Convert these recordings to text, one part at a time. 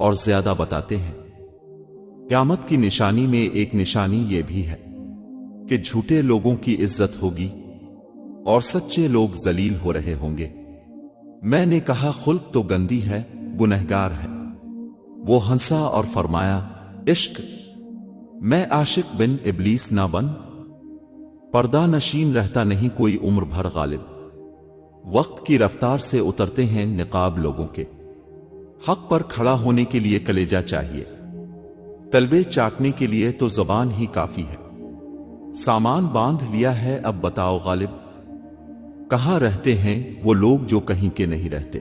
اور زیادہ بتاتے ہیں۔ قیامت کی نشانی میں ایک نشانی یہ بھی ہے کہ جھوٹے لوگوں کی عزت ہوگی اور سچے لوگ ذلیل ہو رہے ہوں گے۔ میں نے کہا خلق تو گندی ہے، گنہگار ہے۔ وہ ہنسا اور فرمایا عشق، میں عاشق بن ابلیس نہ بن، پردہ نشین رہتا نہیں کوئی عمر بھر غالب۔ وقت کی رفتار سے اترتے ہیں نقاب لوگوں کے، حق پر کھڑا ہونے کے لیے کلیجہ چاہیے، تلوے چاٹنے کے لیے تو زبان ہی کافی ہے۔ سامان باندھ لیا ہے اب بتاؤ غالب، کہاں رہتے ہیں وہ لوگ جو کہیں کے نہیں رہتے؟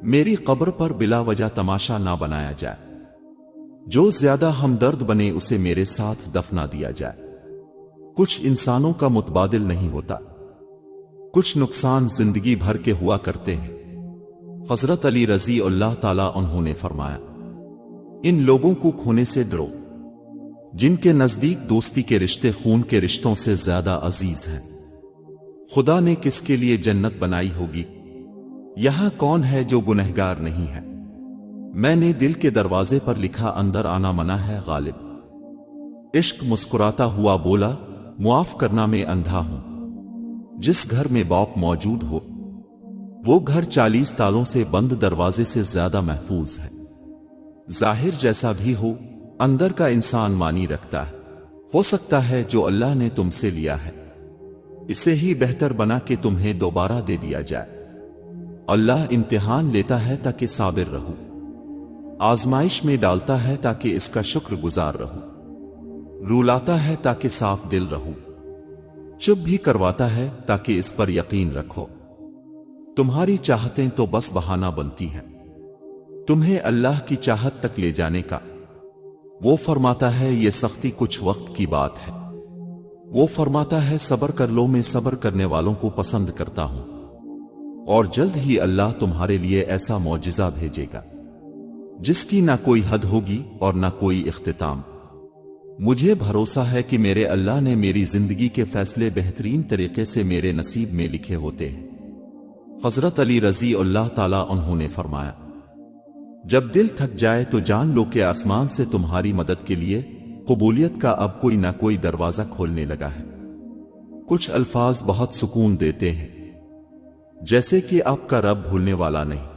میری قبر پر بلا وجہ تماشا نہ بنایا جائے، جو زیادہ ہمدرد بنے اسے میرے ساتھ دفنا دیا جائے۔ کچھ انسانوں کا متبادل نہیں ہوتا، کچھ نقصان زندگی بھر کے ہوا کرتے ہیں۔ حضرت علی رضی اللہ تعالیٰ عنہ نے فرمایا، ان لوگوں کو کھونے سے ڈرو جن کے نزدیک دوستی کے رشتے خون کے رشتوں سے زیادہ عزیز ہیں۔ خدا نے کس کے لیے جنت بنائی ہوگی؟ یہاں کون ہے جو گنہگار نہیں ہے؟ میں نے دل کے دروازے پر لکھا اندر آنا منع ہے غالب۔ عشق مسکراتا ہوا بولا، معاف کرنا میں اندھا ہوں۔ جس گھر میں باپ موجود ہو وہ گھر 40 تالوں سے بند دروازے سے زیادہ محفوظ ہے۔ ظاہر جیسا بھی ہو اندر کا انسان مانی رکھتا ہے۔ ہو سکتا ہے جو اللہ نے تم سے لیا ہے اسے ہی بہتر بنا کے تمہیں دوبارہ دے دیا جائے۔ اللہ امتحان لیتا ہے تاکہ صابر رہو، آزمائش میں ڈالتا ہے تاکہ اس کا شکر گزار رہو، رولاتا ہے تاکہ صاف دل رہو، چپ بھی کرواتا ہے تاکہ اس پر یقین رکھو۔ تمہاری چاہتیں تو بس بہانہ بنتی ہیں تمہیں اللہ کی چاہت تک لے جانے کا۔ وہ فرماتا ہے یہ سختی کچھ وقت کی بات ہے، وہ فرماتا ہے صبر کر لو، میں صبر کرنے والوں کو پسند کرتا ہوں، اور جلد ہی اللہ تمہارے لیے ایسا معجزہ بھیجے گا جس کی نہ کوئی حد ہوگی اور نہ کوئی اختتام۔ مجھے بھروسہ ہے کہ میرے اللہ نے میری زندگی کے فیصلے بہترین طریقے سے میرے نصیب میں لکھے ہوتے ہیں۔ حضرت علی رضی اللہ تعالیٰ عنہ نے فرمایا، جب دل تھک جائے تو جان لو کہ آسمان سے تمہاری مدد کے لیے قبولیت کا اب کوئی نہ کوئی دروازہ کھولنے لگا ہے۔ کچھ الفاظ بہت سکون دیتے ہیں، جیسے کہ آپ کا رب بھولنے والا نہیں۔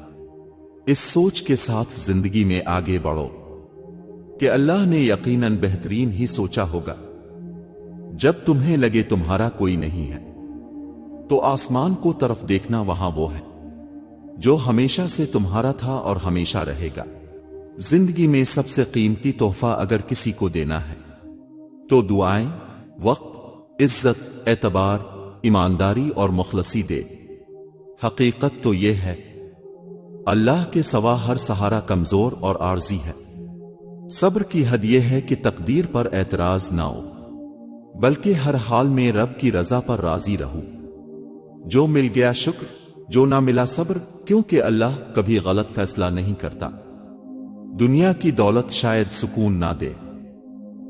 اس سوچ کے ساتھ زندگی میں آگے بڑھو کہ اللہ نے یقیناً بہترین ہی سوچا ہوگا۔ جب تمہیں لگے تمہارا کوئی نہیں ہے تو آسمان کو طرف دیکھنا، وہاں وہ ہے جو ہمیشہ سے تمہارا تھا اور ہمیشہ رہے گا۔ زندگی میں سب سے قیمتی تحفہ اگر کسی کو دینا ہے تو دعائیں، وقت، عزت، اعتبار، ایمانداری اور مخلصی دے۔ حقیقت تو یہ ہے اللہ کے سوا ہر سہارا کمزور اور عارضی ہے۔ صبر کی حد یہ ہے کہ تقدیر پر اعتراض نہ ہو، بلکہ ہر حال میں رب کی رضا پر راضی رہو۔ جو مل گیا شکر، جو نہ ملا صبر، کیونکہ اللہ کبھی غلط فیصلہ نہیں کرتا۔ دنیا کی دولت شاید سکون نہ دے،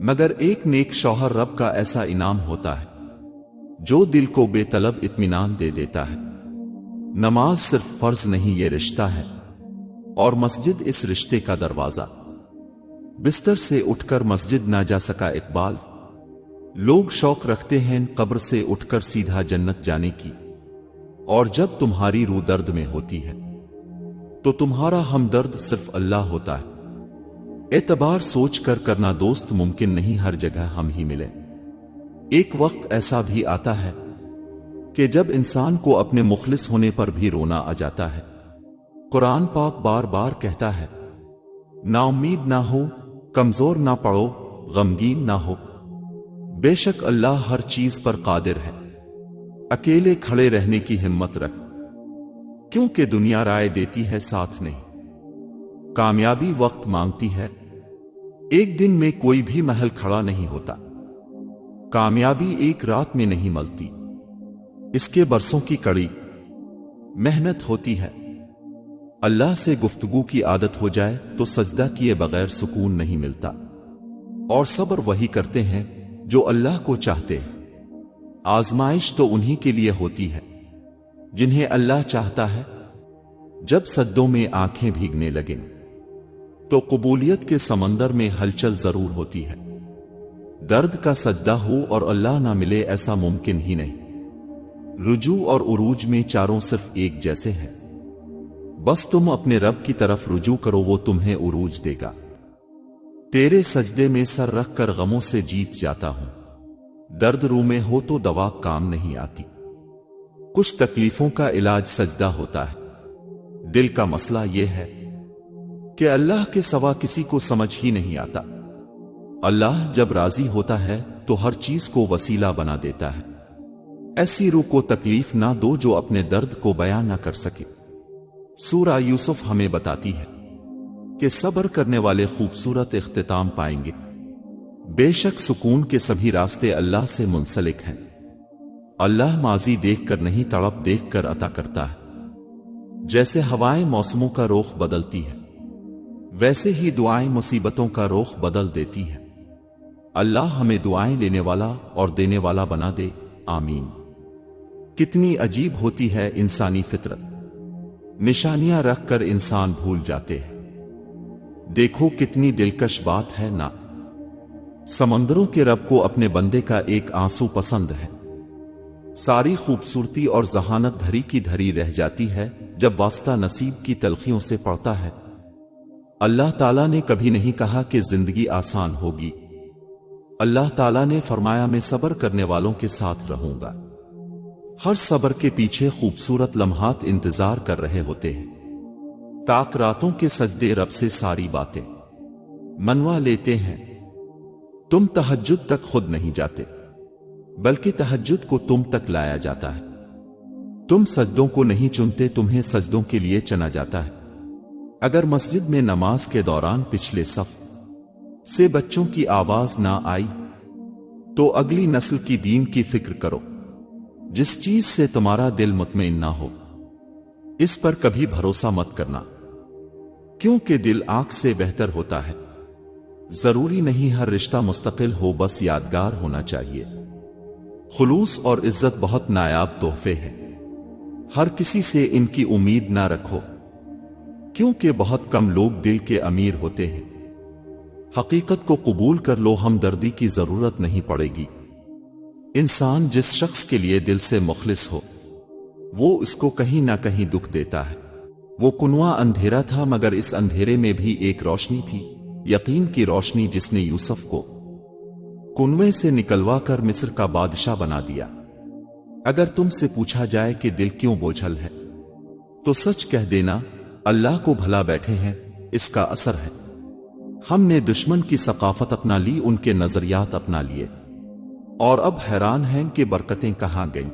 مگر ایک نیک شوہر رب کا ایسا انعام ہوتا ہے جو دل کو بے طلب اطمینان دے دیتا ہے۔ نماز صرف فرض نہیں، یہ رشتہ ہے، اور مسجد اس رشتے کا دروازہ۔ بستر سے اٹھ کر مسجد نہ جا سکا اقبال، لوگ شوق رکھتے ہیں قبر سے اٹھ کر سیدھا جنت جانے کی، اور جب تمہاری روح درد میں ہوتی ہے تو تمہارا ہمدرد صرف اللہ ہوتا ہے۔ اعتبار سوچ کر کرنا دوست، ممکن نہیں ہر جگہ ہم ہی ملیں۔ ایک وقت ایسا بھی آتا ہے کہ جب انسان کو اپنے مخلص ہونے پر بھی رونا آ جاتا ہے۔ قرآن پاک بار بار کہتا ہے، نا امید نہ ہو، کمزور نہ پڑو، غمگین نہ ہو، بے شک اللہ ہر چیز پر قادر ہے۔ اکیلے کھڑے رہنے کی ہمت رکھ، کیونکہ دنیا رائے دیتی ہے، ساتھ نہیں۔ کامیابی وقت مانگتی ہے، ایک دن میں کوئی بھی محل کھڑا نہیں ہوتا۔ کامیابی ایک رات میں نہیں ملتی، اس کے برسوں کی کڑی محنت ہوتی ہے۔ اللہ سے گفتگو کی عادت ہو جائے تو سجدہ کیے بغیر سکون نہیں ملتا، اور صبر وہی کرتے ہیں جو اللہ کو چاہتے ہیں۔ آزمائش تو انہی کے لیے ہوتی ہے جنہیں اللہ چاہتا ہے۔ جب سجدوں میں آنکھیں بھیگنے لگیں تو قبولیت کے سمندر میں ہلچل ضرور ہوتی ہے۔ درد کا سجدہ ہو اور اللہ نہ ملے ایسا ممکن ہی نہیں۔ رجوع اور عروج میں چاروں صرف ایک جیسے ہیں، بس تم اپنے رب کی طرف رجوع کرو، وہ تمہیں عروج دے گا۔ تیرے سجدے میں سر رکھ کر غموں سے جیت جاتا ہوں، درد رو میں ہو تو دوا کام نہیں آتی۔ کچھ تکلیفوں کا علاج سجدہ ہوتا ہے۔ دل کا مسئلہ یہ ہے کہ اللہ کے سوا کسی کو سمجھ ہی نہیں آتا۔ اللہ جب راضی ہوتا ہے تو ہر چیز کو وسیلہ بنا دیتا ہے۔ ایسی روح کو تکلیف نہ دو جو اپنے درد کو بیان نہ کر سکے۔ سورہ یوسف ہمیں بتاتی ہے کہ صبر کرنے والے خوبصورت اختتام پائیں گے۔ بے شک سکون کے سبھی راستے اللہ سے منسلک ہیں۔ اللہ ماضی دیکھ کر نہیں، تڑپ دیکھ کر عطا کرتا ہے۔ جیسے ہوائیں موسموں کا رخ بدلتی ہے، ویسے ہی دعائیں مصیبتوں کا رخ بدل دیتی ہیں۔ اللہ ہمیں دعائیں لینے والا اور دینے والا بنا دے، آمین۔ کتنی عجیب ہوتی ہے انسانی فطرت، نشانیاں رکھ کر انسان بھول جاتے ہیں۔ دیکھو کتنی دلکش بات ہے نا، سمندروں کے رب کو اپنے بندے کا ایک آنسو پسند ہے۔ ساری خوبصورتی اور ذہانت دھری کی دھری رہ جاتی ہے جب واسطہ نصیب کی تلخیوں سے پڑتا ہے۔ اللہ تعالیٰ نے کبھی نہیں کہا کہ زندگی آسان ہوگی۔ اللہ تعالیٰ نے فرمایا میں صبر کرنے والوں کے ساتھ رہوں گا۔ ہر صبر کے پیچھے خوبصورت لمحات انتظار کر رہے ہوتے ہیں۔ تاک راتوں کے سجدے رب سے ساری باتیں منوا لیتے ہیں۔ تم تہجد تک خود نہیں جاتے، بلکہ تہجد کو تم تک لایا جاتا ہے۔ تم سجدوں کو نہیں چنتے، تمہیں سجدوں کے لیے چنا جاتا ہے۔ اگر مسجد میں نماز کے دوران پچھلے صف سے بچوں کی آواز نہ آئی تو اگلی نسل کی دین کی فکر کرو۔ جس چیز سے تمہارا دل مطمئن نہ ہو اس پر کبھی بھروسہ مت کرنا، کیونکہ دل آنکھ سے بہتر ہوتا ہے۔ ضروری نہیں ہر رشتہ مستقل ہو، بس یادگار ہونا چاہیے۔ خلوص اور عزت بہت نایاب تحفے ہیں، ہر کسی سے ان کی امید نہ رکھو، کیونکہ بہت کم لوگ دل کے امیر ہوتے ہیں۔ حقیقت کو قبول کر لو، ہمدردی کی ضرورت نہیں پڑے گی۔ انسان جس شخص کے لیے دل سے مخلص ہو وہ اس کو کہیں نہ کہیں دکھ دیتا ہے۔ وہ کنواں اندھیرا تھا مگر اس اندھیرے میں بھی ایک روشنی تھی، یقین کی روشنی، جس نے یوسف کو کنویں سے نکلوا کر مصر کا بادشاہ بنا دیا۔ اگر تم سے پوچھا جائے کہ دل کیوں بوجھل ہے تو سچ کہہ دینا، اللہ کو بھلا بیٹھے ہیں، اس کا اثر ہے۔ ہم نے دشمن کی ثقافت اپنا لی، ان کے نظریات اپنا لیے، اور اب حیران ہیں کہ برکتیں کہاں گئیں۔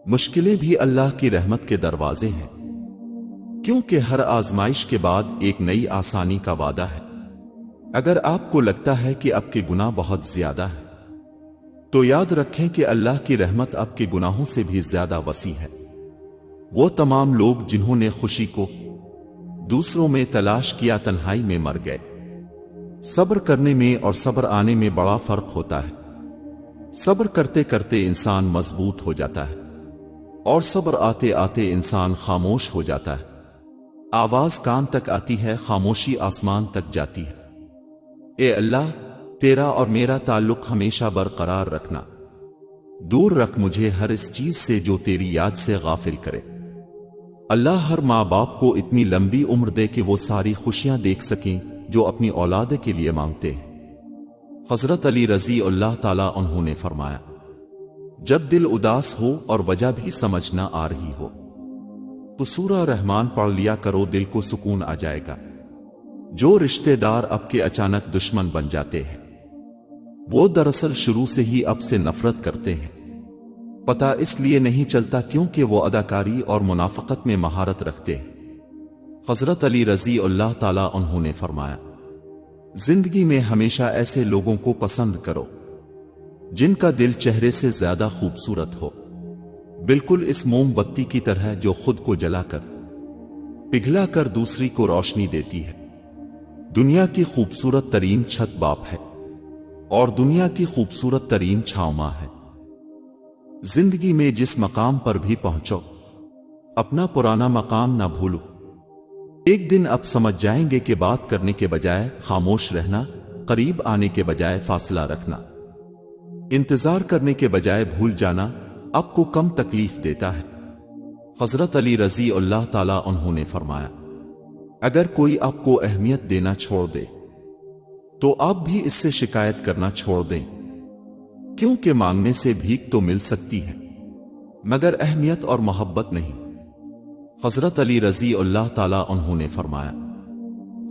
مشکلیں بھی اللہ کی رحمت کے دروازے ہیں، کیونکہ ہر آزمائش کے بعد ایک نئی آسانی کا وعدہ ہے۔ اگر آپ کو لگتا ہے کہ آپ کے گناہ بہت زیادہ ہیں تو یاد رکھیں کہ اللہ کی رحمت آپ کے گناہوں سے بھی زیادہ وسیع ہے۔ وہ تمام لوگ جنہوں نے خوشی کو دوسروں میں تلاش کیا تنہائی میں مر گئے۔ صبر کرنے میں اور صبر آنے میں بڑا فرق ہوتا ہے۔ صبر کرتے کرتے انسان مضبوط ہو جاتا ہے، اور صبر آتے آتے انسان خاموش ہو جاتا ہے۔ آواز کان تک آتی ہے، خاموشی آسمان تک جاتی ہے۔ اے اللہ، تیرا اور میرا تعلق ہمیشہ برقرار رکھنا، دور رکھ مجھے ہر اس چیز سے جو تیری یاد سے غافل کرے۔ اللہ ہر ماں باپ کو اتنی لمبی عمر دے کہ وہ ساری خوشیاں دیکھ سکیں جو اپنی اولاد کے لیے مانگتے ہیں۔ حضرت علی رضی اللہ تعالیٰ عنہ نے فرمایا، جب دل اداس ہو اور وجہ بھی سمجھ نہ آ رہی ہو تو سورہ رحمان پڑھ لیا کرو، دل کو سکون آ جائے گا۔ جو رشتہ دار اب کے اچانک دشمن بن جاتے ہیں وہ دراصل شروع سے ہی اب سے نفرت کرتے ہیں۔ پتہ اس لیے نہیں چلتا کیونکہ وہ اداکاری اور منافقت میں مہارت رکھتے ہیں۔ حضرت علی رضی اللہ تعالیٰ عنہ نے فرمایا، زندگی میں ہمیشہ ایسے لوگوں کو پسند کرو جن کا دل چہرے سے زیادہ خوبصورت ہو، بالکل اس موم بتی کی طرح جو خود کو جلا کر پگھلا کر دوسری کو روشنی دیتی ہے۔ دنیا کی خوبصورت ترین چھت باپ ہے اور دنیا کی خوبصورت ترین چھاؤں ماں ہے۔ زندگی میں جس مقام پر بھی پہنچو اپنا پرانا مقام نہ بھولو۔ ایک دن اب سمجھ جائیں گے کہ بات کرنے کے بجائے خاموش رہنا، قریب آنے کے بجائے فاصلہ رکھنا، انتظار کرنے کے بجائے بھول جانا آپ کو کم تکلیف دیتا ہے۔ حضرت علی رضی اللہ تعالیٰ عنہ نے فرمایا، اگر کوئی آپ کو اہمیت دینا چھوڑ دے تو آپ بھی اس سے شکایت کرنا چھوڑ دیں، کیونکہ مانگنے سے بھیک تو مل سکتی ہے مگر اہمیت اور محبت نہیں۔ حضرت علی رضی اللہ تعالیٰ عنہ نے فرمایا،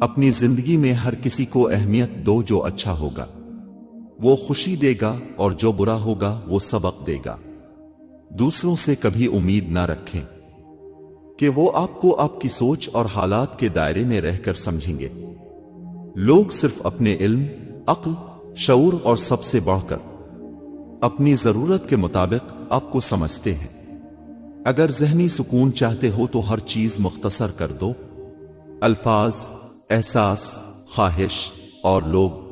اپنی زندگی میں ہر کسی کو اہمیت دو، جو اچھا ہوگا وہ خوشی دے گا اور جو برا ہوگا وہ سبق دے گا۔ دوسروں سے کبھی امید نہ رکھیں کہ وہ آپ کو آپ کی سوچ اور حالات کے دائرے میں رہ کر سمجھیں گے۔ لوگ صرف اپنے علم، عقل، شعور اور سب سے بڑھ کر اپنی ضرورت کے مطابق آپ کو سمجھتے ہیں۔ اگر ذہنی سکون چاہتے ہو تو ہر چیز مختصر کر دو، الفاظ، احساس، خواہش اور لوگ۔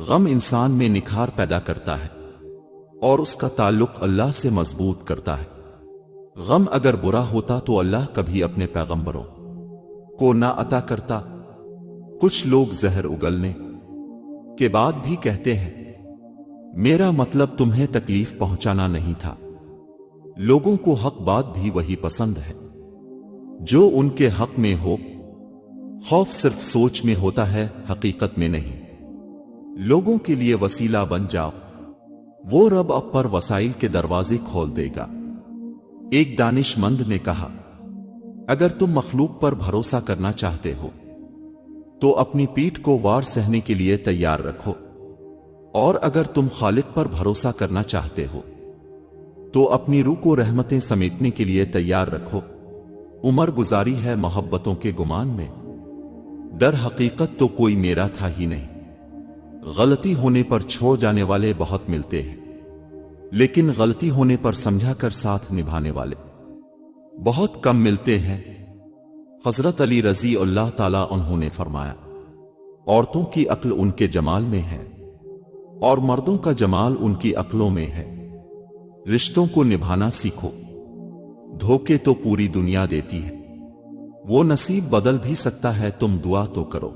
غم انسان میں نکھار پیدا کرتا ہے اور اس کا تعلق اللہ سے مضبوط کرتا ہے۔ غم اگر برا ہوتا تو اللہ کبھی اپنے پیغمبروں کو نہ عطا کرتا۔ کچھ لوگ زہر اگلنے کے بعد بھی کہتے ہیں، میرا مطلب تمہیں تکلیف پہنچانا نہیں تھا۔ لوگوں کو حق بات بھی وہی پسند ہے جو ان کے حق میں ہو۔ خوف صرف سوچ میں ہوتا ہے، حقیقت میں نہیں۔ لوگوں کے لیے وسیلہ بن جاؤ، وہ رب آپ پر وسائل کے دروازے کھول دے گا۔ ایک دانش مند نے کہا، اگر تم مخلوق پر بھروسہ کرنا چاہتے ہو تو اپنی پیٹھ کو وار سہنے کے لیے تیار رکھو، اور اگر تم خالق پر بھروسہ کرنا چاہتے ہو تو اپنی روح کو رحمتیں سمیٹنے کے لیے تیار رکھو۔ عمر گزاری ہے محبتوں کے گمان میں، در حقیقت تو کوئی میرا تھا ہی نہیں۔ غلطی ہونے پر چھوڑ جانے والے بہت ملتے ہیں، لیکن غلطی ہونے پر سمجھا کر ساتھ نبھانے والے بہت کم ملتے ہیں۔ حضرت علی رضی اللہ تعالیٰ عنہ نے فرمایا، عورتوں کی عقل ان کے جمال میں ہے اور مردوں کا جمال ان کی عقلوں میں ہے۔ رشتوں کو نبھانا سیکھو، دھوکے تو پوری دنیا دیتی ہے، وہ نصیب بدل بھی سکتا ہے، تم دعا تو کرو۔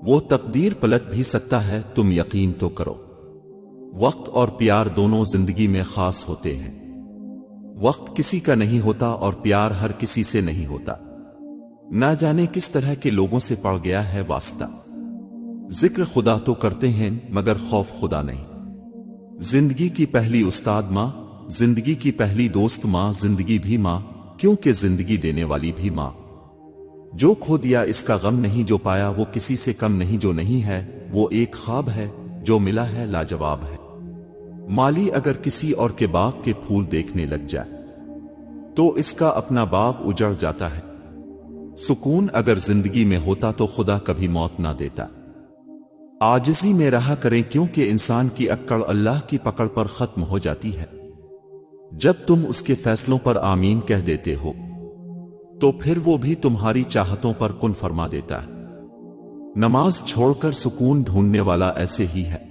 وہ تقدیر پلٹ بھی سکتا ہے، تم یقین تو کرو۔ وقت اور پیار دونوں زندگی میں خاص ہوتے ہیں۔ وقت کسی کا نہیں ہوتا اور پیار ہر کسی سے نہیں ہوتا۔ نہ جانے کس طرح کے لوگوں سے پڑ گیا ہے واسطہ۔ ذکر خدا تو کرتے ہیں مگر خوف خدا نہیں۔ زندگی کی پہلی استاد ماں، زندگی کی پہلی دوست ماں، زندگی بھی ماں، کیونکہ زندگی دینے والی بھی ماں۔ جو کھو دیا اس کا غم نہیں، جو پایا وہ کسی سے کم نہیں، جو نہیں ہے وہ ایک خواب ہے، جو ملا ہے لاجواب ہے۔ مالی اگر کسی اور کے باغ کے پھول دیکھنے لگ جائے تو اس کا اپنا باغ اجڑ جاتا ہے۔ سکون اگر زندگی میں ہوتا تو خدا کبھی موت نہ دیتا۔ عاجزی میں رہا کریں، کیونکہ انسان کی اکڑ اللہ کی پکڑ پر ختم ہو جاتی ہے۔ جب تم اس کے فیصلوں پر آمین کہہ دیتے ہو تو پھر وہ بھی تمہاری چاہتوں پر کن فرما دیتا ہے۔ نماز چھوڑ کر سکون ڈھونڈنے والا ایسے ہی ہے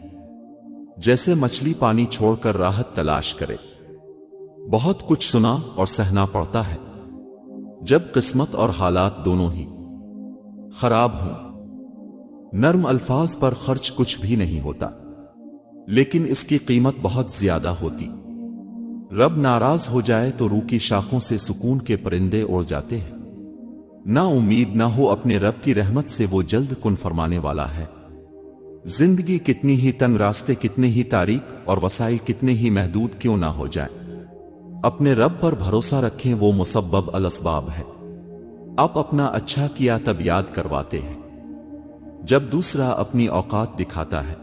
جیسے مچھلی پانی چھوڑ کر راحت تلاش کرے۔ بہت کچھ سنا اور سہنا پڑتا ہے جب قسمت اور حالات دونوں ہی خراب ہوں۔ نرم الفاظ پر خرچ کچھ بھی نہیں ہوتا، لیکن اس کی قیمت بہت زیادہ ہوتی۔ رب ناراض ہو جائے تو روح کی شاخوں سے سکون کے پرندے اڑ جاتے ہیں۔ نا امید نہ ہو اپنے رب کی رحمت سے، وہ جلد کن فرمانے والا ہے۔ زندگی کتنی ہی تنگ، راستے کتنے ہی تاریک اور وسائل کتنے ہی محدود کیوں نہ ہو جائیں، اپنے رب پر بھروسہ رکھیں، وہ مسبب الاسباب ہے۔ آپ اپنا اچھا کیا تب یاد کرواتے ہیں جب دوسرا اپنی اوقات دکھاتا ہے۔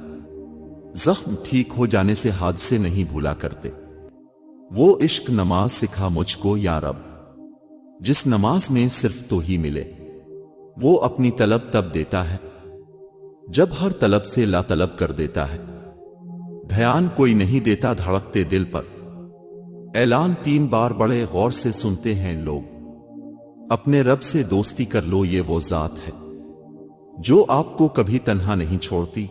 زخم ٹھیک ہو جانے سے حادثے نہیں بھولا کرتے۔ وہ عشق نماز سکھا مجھ کو یا رب، جس نماز میں صرف تو ہی ملے۔ وہ اپنی طلب تب دیتا ہے جب ہر طلب سے لا طلب کر دیتا ہے۔ دھیان کوئی نہیں دیتا دھڑکتے دل پر، اعلان 3 بار بڑے غور سے سنتے ہیں لوگ۔ اپنے رب سے دوستی کر لو، یہ وہ ذات ہے جو آپ کو کبھی تنہا نہیں چھوڑتی۔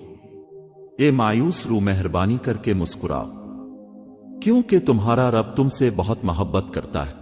اے مایوس روح، مہربانی کر کے مسکراؤ، کیونکہ تمہارا رب تم سے بہت محبت کرتا ہے۔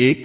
1.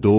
2.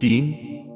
3.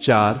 4.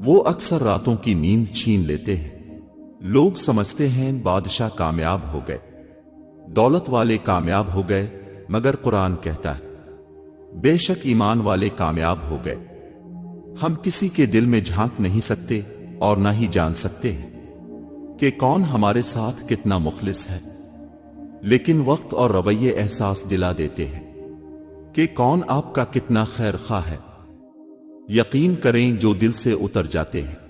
وہ اکثر راتوں کی نیند چھین لیتے ہیں۔ لوگ سمجھتے ہیں بادشاہ کامیاب ہو گئے، دولت والے کامیاب ہو گئے، مگر قرآن کہتا ہے بے شک ایمان والے کامیاب ہو گئے۔ ہم کسی کے دل میں جھانک نہیں سکتے اور نہ ہی جان سکتے ہیں کہ کون ہمارے ساتھ کتنا مخلص ہے، لیکن وقت اور رویے احساس دلا دیتے ہیں کہ کون آپ کا کتنا خیر خواہ ہے۔ یقین کریں جو دل سے اتر جاتے ہیں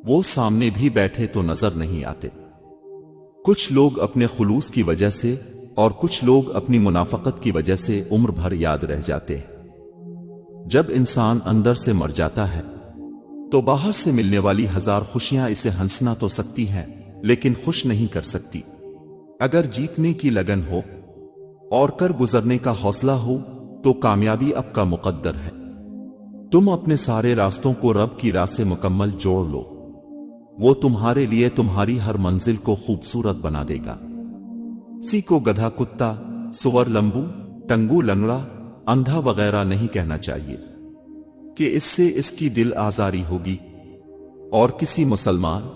وہ سامنے بھی بیٹھے تو نظر نہیں آتے۔ کچھ لوگ اپنے خلوص کی وجہ سے اور کچھ لوگ اپنی منافقت کی وجہ سے عمر بھر یاد رہ جاتے ہیں۔ جب انسان اندر سے مر جاتا ہے تو باہر سے ملنے والی ہزار خوشیاں اسے ہنسنا تو سکتی ہیں لیکن خوش نہیں کر سکتی۔ اگر جیتنے کی لگن ہو اور کر گزرنے کا حوصلہ ہو تو کامیابی اب کا مقدر ہے۔ تم اپنے سارے راستوں کو رب کی راہ سے مکمل جوڑ لو، وہ تمہارے لیے تمہاری ہر منزل کو خوبصورت بنا دے گا۔ کسی کو گدھا، کتا، سور، لمبو، ٹنگو، لنگڑا، اندھا وغیرہ نہیں کہنا چاہیے کہ اس سے اس کی دل آزاری ہوگی، اور کسی مسلمان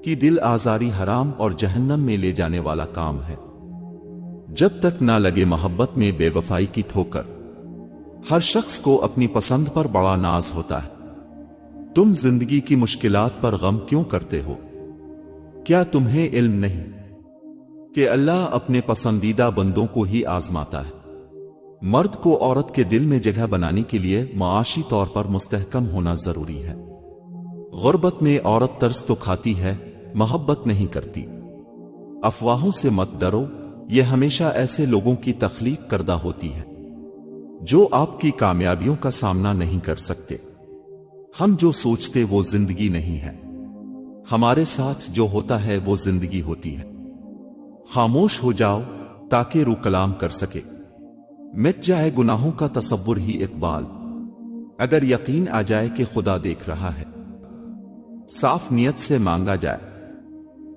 کی دل آزاری حرام اور جہنم میں لے جانے والا کام ہے۔ جب تک نہ لگے محبت میں بے وفائی کی ٹھوکر، ہر شخص کو اپنی پسند پر بڑا ناز ہوتا ہے۔ تم زندگی کی مشکلات پر غم کیوں کرتے ہو؟ کیا تمہیں علم نہیں کہ اللہ اپنے پسندیدہ بندوں کو ہی آزماتا ہے؟ مرد کو عورت کے دل میں جگہ بنانے کے لیے معاشی طور پر مستحکم ہونا ضروری ہے۔ غربت میں عورت ترس تو کھاتی ہے، محبت نہیں کرتی۔ افواہوں سے مت ڈرو، یہ ہمیشہ ایسے لوگوں کی تخلیق کردہ ہوتی ہے جو آپ کی کامیابیوں کا سامنا نہیں کر سکتے۔ ہم جو سوچتے وہ زندگی نہیں ہے، ہمارے ساتھ جو ہوتا ہے وہ زندگی ہوتی ہے۔ خاموش ہو جاؤ تاکہ روح کلام کر سکے، مٹ جائے گناہوں کا تصور ہی اقبال۔ اگر یقین آ جائے کہ خدا دیکھ رہا ہے، صاف نیت سے مانگا جائے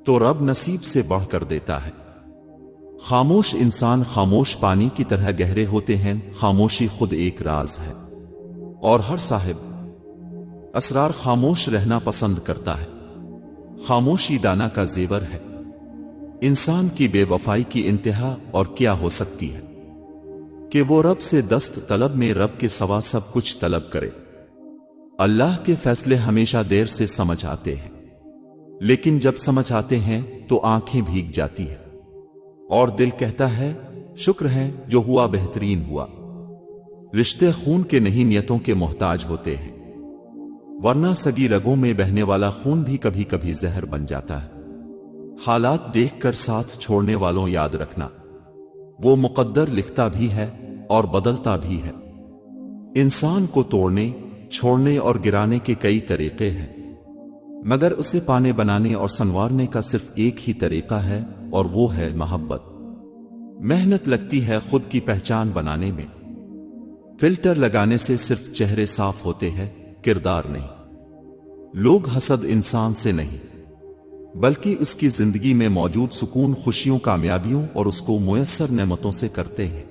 تو رب نصیب سے بڑھ کر دیتا ہے۔ خاموش انسان خاموش پانی کی طرح گہرے ہوتے ہیں۔ خاموشی خود ایک راز ہے، اور ہر صاحب اسرار خاموش رہنا پسند کرتا ہے۔ خاموشی دانا کا زیور ہے۔ انسان کی بے وفائی کی انتہا اور کیا ہو سکتی ہے کہ وہ رب سے دست طلب میں رب کے سوا سب کچھ طلب کرے۔ اللہ کے فیصلے ہمیشہ دیر سے سمجھ آتے ہیں، لیکن جب سمجھ آتے ہیں تو آنکھیں بھیگ جاتی ہیں اور دل کہتا ہے شکر ہے جو ہوا بہترین ہوا۔ رشتے خون کے نہیں نیتوں کے محتاج ہوتے ہیں، ورنہ سگی رگوں میں بہنے والا خون بھی کبھی کبھی زہر بن جاتا ہے۔ حالات دیکھ کر ساتھ چھوڑنے والوں یاد رکھنا، وہ مقدر لکھتا بھی ہے اور بدلتا بھی ہے۔ انسان کو توڑنے، چھوڑنے اور گرانے کے کئی طریقے ہیں، مگر اسے پانے، بنانے اور سنوارنے کا صرف ایک ہی طریقہ ہے، اور وہ ہے محبت۔ محنت لگتی ہے خود کی پہچان بنانے میں۔ فلٹر لگانے سے صرف چہرے صاف ہوتے ہیں، کردار نہیں۔ لوگ حسد انسان سے نہیں بلکہ اس کی زندگی میں موجود سکون، خوشیوں، کامیابیوں اور اس کو میسر نعمتوں سے کرتے ہیں۔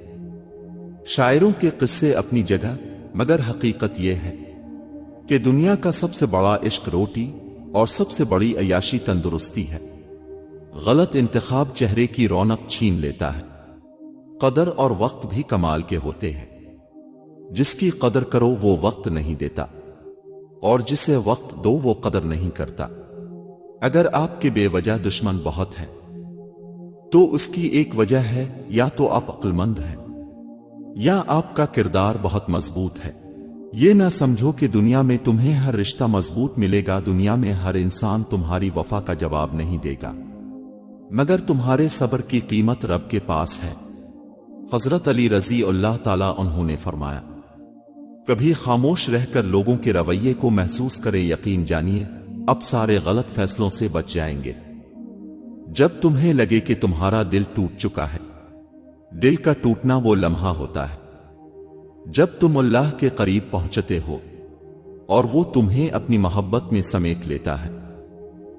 شاعروں کے قصے اپنی جگہ، مگر حقیقت یہ ہے کہ دنیا کا سب سے بڑا عشق روٹی اور سب سے بڑی عیاشی تندرستی ہے۔ غلط انتخاب چہرے کی رونق چھین لیتا ہے۔ قدر اور وقت بھی کمال کے ہوتے ہیں۔ جس کی قدر کرو وہ وقت نہیں دیتا، اور جسے وقت دو وہ قدر نہیں کرتا۔ اگر آپ کے بے وجہ دشمن بہت ہے تو اس کی ایک وجہ ہے، یا تو آپ عقل مند ہیں یا آپ کا کردار بہت مضبوط ہے۔ یہ نہ سمجھو کہ دنیا میں تمہیں ہر رشتہ مضبوط ملے گا، دنیا میں ہر انسان تمہاری وفا کا جواب نہیں دے گا، مگر تمہارے صبر کی قیمت رب کے پاس ہے۔ حضرت علی رضی اللہ تعالیٰ عنہ نے فرمایا، کبھی خاموش رہ کر لوگوں کے رویے کو محسوس کرے، یقین جانیے اب سارے غلط فیصلوں سے بچ جائیں گے۔ جب تمہیں لگے کہ تمہارا دل ٹوٹ چکا ہے، دل کا ٹوٹنا وہ لمحہ ہوتا ہے جب تم اللہ کے قریب پہنچتے ہو اور وہ تمہیں اپنی محبت میں سمیٹ لیتا ہے۔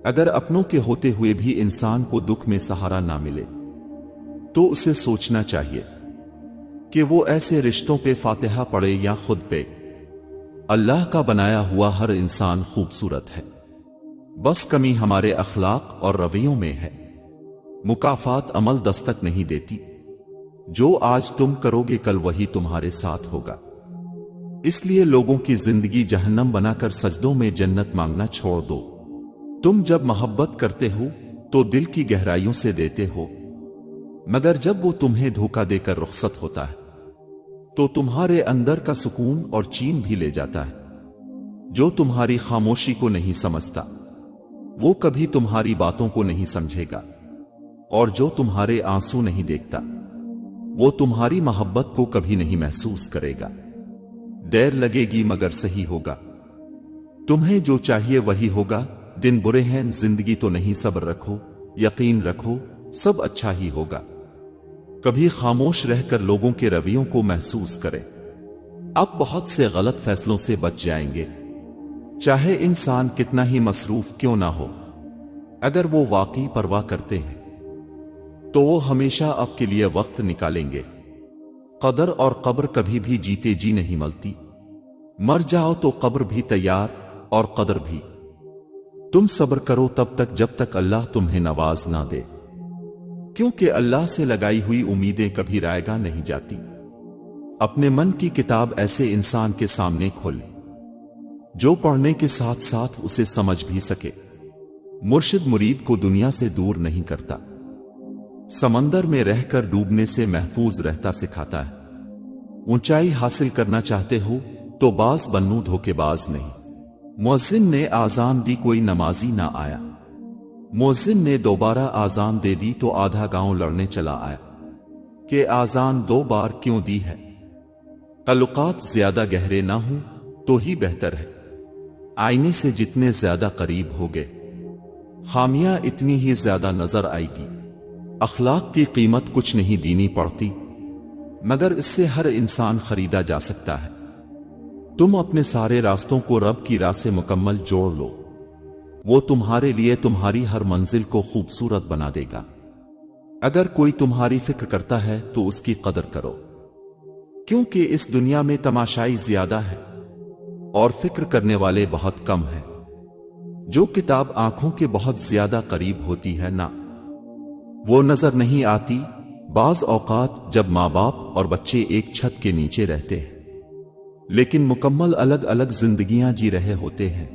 اگر اپنوں کے ہوتے ہوئے بھی انسان کو دکھ میں سہارا نہ ملے تو اسے سوچنا چاہیے کہ وہ ایسے رشتوں پہ فاتحہ پڑھے یا خود پہ۔ اللہ کا بنایا ہوا ہر انسان خوبصورت ہے، بس کمی ہمارے اخلاق اور رویوں میں ہے۔ مکافات عمل دستک نہیں دیتی، جو آج تم کرو گے کل وہی تمہارے ساتھ ہوگا۔ اس لیے لوگوں کی زندگی جہنم بنا کر سجدوں میں جنت مانگنا چھوڑ دو۔ تم جب محبت کرتے ہو تو دل کی گہرائیوں سے دیتے ہو، مگر جب وہ تمہیں دھوکہ دے کر رخصت ہوتا ہے تو تمہارے اندر کا سکون اور چین بھی لے جاتا ہے۔ جو تمہاری خاموشی کو نہیں سمجھتا وہ کبھی تمہاری باتوں کو نہیں سمجھے گا، اور جو تمہارے آنسو نہیں دیکھتا وہ تمہاری محبت کو کبھی نہیں محسوس کرے گا۔ دیر لگے گی مگر صحیح ہوگا، تمہیں جو چاہیے وہی ہوگا۔ دن برے ہیں زندگی تو نہیں، صبر رکھو، یقین رکھو، سب اچھا ہی ہوگا۔ کبھی خاموش رہ کر لوگوں کے رویوں کو محسوس کرے، اب بہت سے غلط فیصلوں سے بچ جائیں گے۔ چاہے انسان کتنا ہی مصروف کیوں نہ ہو، اگر وہ واقعی پرواہ کرتے ہیں تو وہ ہمیشہ آپ کے لیے وقت نکالیں گے۔ قدر اور قبر کبھی بھی جیتے جی نہیں ملتی، مر جاؤ تو قبر بھی تیار اور قدر بھی۔ تم صبر کرو تب تک جب تک اللہ تمہیں نواز نہ دے، کیونکہ اللہ سے لگائی ہوئی امیدیں کبھی رائگاں نہیں جاتی۔ اپنے من کی کتاب ایسے انسان کے سامنے کھولیں جو پڑھنے کے ساتھ ساتھ اسے سمجھ بھی سکے۔ مرشد مرید کو دنیا سے دور نہیں کرتا، سمندر میں رہ کر ڈوبنے سے محفوظ رہتا سکھاتا ہے۔ اونچائی حاصل کرنا چاہتے ہو تو باز بنو، دھوکے باز نہیں۔ مؤذن نے آذان دی، کوئی نمازی نہ آیا، مؤذن نے دوبارہ آذان دے دی تو آدھا گاؤں لڑنے چلا آیا کہ آذان 2 بار کیوں دی ہے۔ تعلقات زیادہ گہرے نہ ہوں تو ہی بہتر ہے، آئینے سے جتنے زیادہ قریب ہوگے خامیاں اتنی ہی زیادہ نظر آئے گی۔ اخلاق کی قیمت کچھ نہیں دینی پڑتی، مگر اس سے ہر انسان خریدا جا سکتا ہے۔ تم اپنے سارے راستوں کو رب کی راہ سے مکمل جوڑ لو، وہ تمہارے لیے تمہاری ہر منزل کو خوبصورت بنا دے گا۔ اگر کوئی تمہاری فکر کرتا ہے تو اس کی قدر کرو، کیونکہ اس دنیا میں تماشائی زیادہ ہے اور فکر کرنے والے بہت کم ہیں۔ جو کتاب آنکھوں کے بہت زیادہ قریب ہوتی ہے نا، وہ نظر نہیں آتی۔ بعض اوقات جب ماں باپ اور بچے ایک چھت کے نیچے رہتے ہیں لیکن مکمل الگ الگ زندگیاں جی رہے ہوتے ہیں،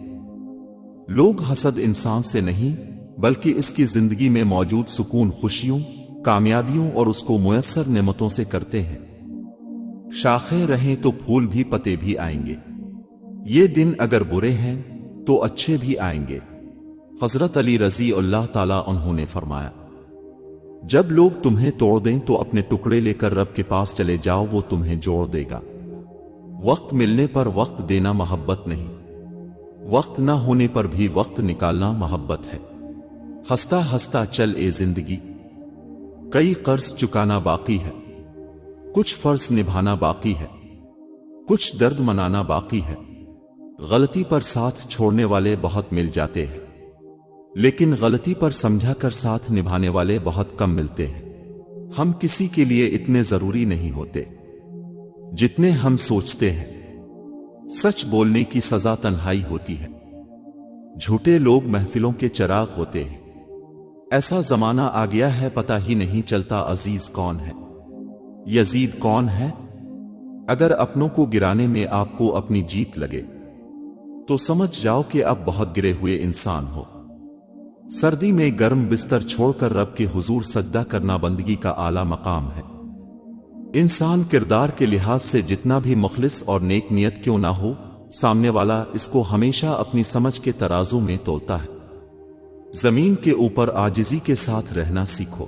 لوگ حسد انسان سے نہیں بلکہ اس کی زندگی میں موجود سکون، خوشیوں، کامیابیوں اور اس کو میسر نعمتوں سے کرتے ہیں۔ شاخیں رہیں تو پھول بھی پتے بھی آئیں گے، یہ دن اگر برے ہیں تو اچھے بھی آئیں گے۔ حضرت علی رضی اللہ تعالیٰ عنہ نے فرمایا، جب لوگ تمہیں توڑ دیں تو اپنے ٹکڑے لے کر رب کے پاس چلے جاؤ، وہ تمہیں جوڑ دے گا۔ وقت ملنے پر وقت دینا محبت نہیں، وقت نہ ہونے پر بھی وقت نکالنا محبت ہے۔ ہنستا ہنستا چل اے زندگی، کئی قرض چکانا باقی ہے، کچھ فرض نبھانا باقی ہے، کچھ درد منانا باقی ہے۔ غلطی پر ساتھ چھوڑنے والے بہت مل جاتے ہیں، لیکن غلطی پر سمجھا کر ساتھ نبھانے والے بہت کم ملتے ہیں۔ ہم کسی کے لیے اتنے ضروری نہیں ہوتے جتنے ہم سوچتے ہیں۔ سچ بولنے کی سزا تنہائی ہوتی ہے، جھوٹے لوگ محفلوں کے چراغ ہوتے ہیں۔ ایسا زمانہ آ گیا ہے پتہ ہی نہیں چلتا عزیز کون ہے، یزید کون ہے۔ اگر اپنوں کو گرانے میں آپ کو اپنی جیت لگے تو سمجھ جاؤ کہ اب بہت گرے ہوئے انسان ہو۔ سردی میں گرم بستر چھوڑ کر رب کے حضور سجدہ کرنا بندگی کا اعلیٰ مقام ہے۔ انسان کردار کے لحاظ سے جتنا بھی مخلص اور نیک نیت کیوں نہ ہو، سامنے والا اس کو ہمیشہ اپنی سمجھ کے ترازو میں تولتا ہے۔ زمین کے اوپر عاجزی کے ساتھ رہنا سیکھو،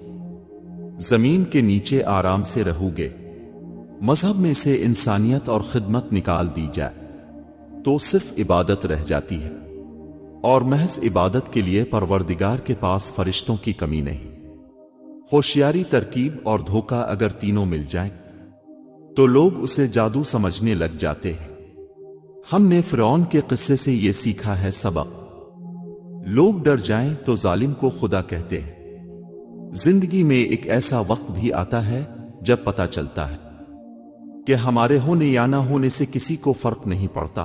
زمین کے نیچے آرام سے رہو گے۔ مذہب میں سے انسانیت اور خدمت نکال دی جائے تو صرف عبادت رہ جاتی ہے، اور محض عبادت کے لیے پروردگار کے پاس فرشتوں کی کمی نہیں۔ ہوشیاری، ترکیب اور دھوکہ اگر تینوں مل جائیں تو لوگ اسے جادو سمجھنے لگ جاتے ہیں۔ ہم نے فرعون کے قصے سے یہ سیکھا ہے سبق، لوگ ڈر جائیں تو ظالم کو خدا کہتے ہیں۔ زندگی میں ایک ایسا وقت بھی آتا ہے جب پتہ چلتا ہے کہ ہمارے ہونے یا نہ ہونے سے کسی کو فرق نہیں پڑتا،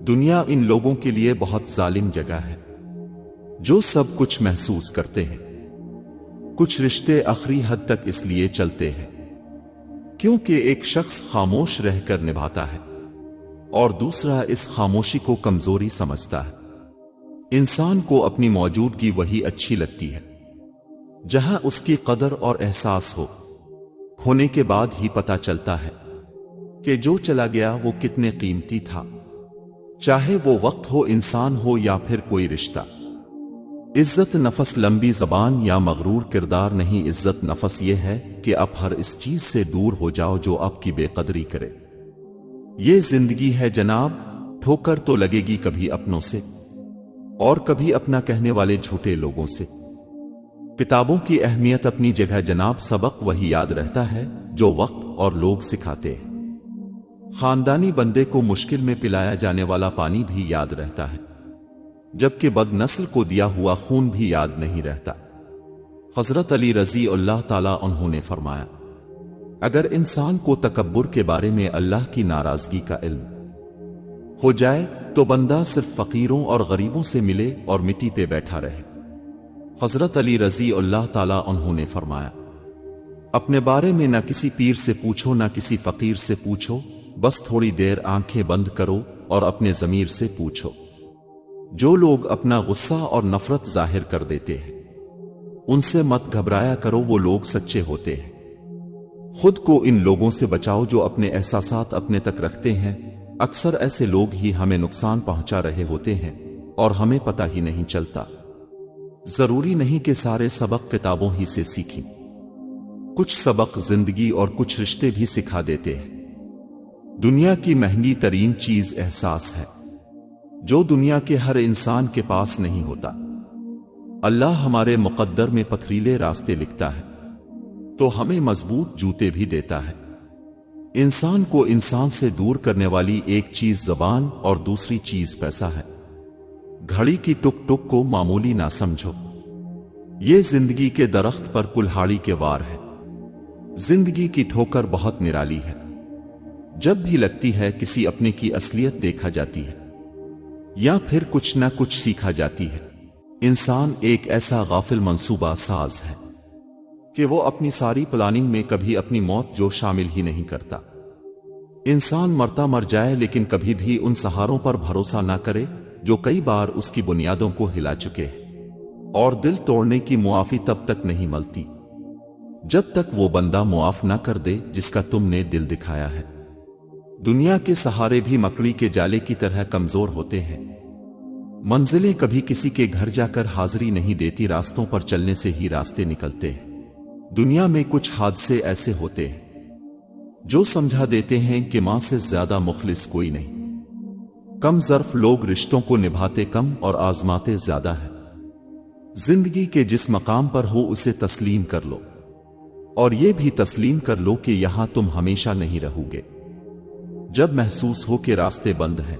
دنیا ان لوگوں کے لیے بہت ظالم جگہ ہے جو سب کچھ محسوس کرتے ہیں۔ کچھ رشتے آخری حد تک اس لیے چلتے ہیں کیونکہ ایک شخص خاموش رہ کر نبھاتا ہے اور دوسرا اس خاموشی کو کمزوری سمجھتا ہے۔ انسان کو اپنی موجودگی وہی اچھی لگتی ہے جہاں اس کی قدر اور احساس ہو۔ کھونے کے بعد ہی پتہ چلتا ہے کہ جو چلا گیا وہ کتنے قیمتی تھا، چاہے وہ وقت ہو، انسان ہو یا پھر کوئی رشتہ۔ عزت نفس لمبی زبان یا مغرور کردار نہیں، عزت نفس یہ ہے کہ اب ہر اس چیز سے دور ہو جاؤ جو آپ کی بے قدری کرے۔ یہ زندگی ہے جناب، ٹھوکر تو لگے گی کبھی اپنوں سے اور کبھی اپنا کہنے والے جھوٹے لوگوں سے۔ کتابوں کی اہمیت اپنی جگہ جناب، سبق وہی یاد رہتا ہے جو وقت اور لوگ سکھاتے ہیں۔ خاندانی بندے کو مشکل میں پلایا جانے والا پانی بھی یاد رہتا ہے، جبکہ بد نسل کو دیا ہوا خون بھی یاد نہیں رہتا۔ حضرت علی رضی اللہ تعالیٰ عنہ نے فرمایا، اگر انسان کو تکبر کے بارے میں اللہ کی ناراضگی کا علم ہو جائے تو بندہ صرف فقیروں اور غریبوں سے ملے اور مٹی پہ بیٹھا رہے۔ حضرت علی رضی اللہ تعالیٰ عنہ نے فرمایا، اپنے بارے میں نہ کسی پیر سے پوچھو نہ کسی فقیر سے پوچھو، بس تھوڑی دیر آنکھیں بند کرو اور اپنے ضمیر سے پوچھو۔ جو لوگ اپنا غصہ اور نفرت ظاہر کر دیتے ہیں ان سے مت گھبرایا کرو، وہ لوگ سچے ہوتے ہیں۔ خود کو ان لوگوں سے بچاؤ جو اپنے احساسات اپنے تک رکھتے ہیں، اکثر ایسے لوگ ہی ہمیں نقصان پہنچا رہے ہوتے ہیں اور ہمیں پتہ ہی نہیں چلتا۔ ضروری نہیں کہ سارے سبق کتابوں ہی سے سیکھیں، کچھ سبق زندگی اور کچھ رشتے بھی سکھا دیتے ہیں۔ دنیا کی مہنگی ترین چیز احساس ہے جو دنیا کے ہر انسان کے پاس نہیں ہوتا۔ اللہ ہمارے مقدر میں پتھریلے راستے لکھتا ہے تو ہمیں مضبوط جوتے بھی دیتا ہے۔ انسان کو انسان سے دور کرنے والی ایک چیز زبان اور دوسری چیز پیسہ ہے۔ گھڑی کی ٹک ٹک کو معمولی نہ سمجھو، یہ زندگی کے درخت پر کلہاڑی کے وار ہے۔ زندگی کی ٹھوکر بہت نرالی ہے، جب بھی لگتی ہے کسی اپنے کی اصلیت دیکھا جاتی ہے یا پھر کچھ نہ کچھ سیکھا جاتی ہے۔ انسان ایک ایسا غافل منصوبہ ساز ہے کہ وہ اپنی ساری پلاننگ میں کبھی اپنی موت جو شامل ہی نہیں کرتا۔ انسان مرتا مر جائے لیکن کبھی بھی ان سہاروں پر بھروسہ نہ کرے جو کئی بار اس کی بنیادوں کو ہلا چکے ہیں، اور دل توڑنے کی معافی تب تک نہیں ملتی جب تک وہ بندہ معاف نہ کر دے جس کا تم نے دل دکھایا ہے۔ دنیا کے سہارے بھی مکڑی کے جالے کی طرح کمزور ہوتے ہیں۔ منزلیں کبھی کسی کے گھر جا کر حاضری نہیں دیتی، راستوں پر چلنے سے ہی راستے نکلتے ہیں۔ دنیا میں کچھ حادثے ایسے ہوتے ہیں جو سمجھا دیتے ہیں کہ ماں سے زیادہ مخلص کوئی نہیں۔ کم ظرف لوگ رشتوں کو نبھاتے کم اور آزماتے زیادہ ہیں۔ زندگی کے جس مقام پر ہو اسے تسلیم کر لو، اور یہ بھی تسلیم کر لو کہ یہاں تم ہمیشہ نہیں رہو گے۔ جب محسوس ہو کہ راستے بند ہیں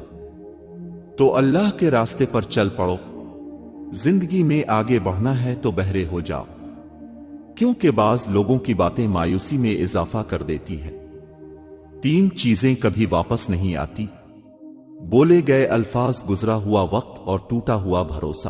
تو اللہ کے راستے پر چل پڑو۔ زندگی میں آگے بڑھنا ہے تو بہرے ہو جاؤ، کیونکہ بعض لوگوں کی باتیں مایوسی میں اضافہ کر دیتی ہے۔ 3 چیزیں کبھی واپس نہیں آتی: بولے گئے الفاظ، گزرا ہوا وقت اور ٹوٹا ہوا بھروسہ۔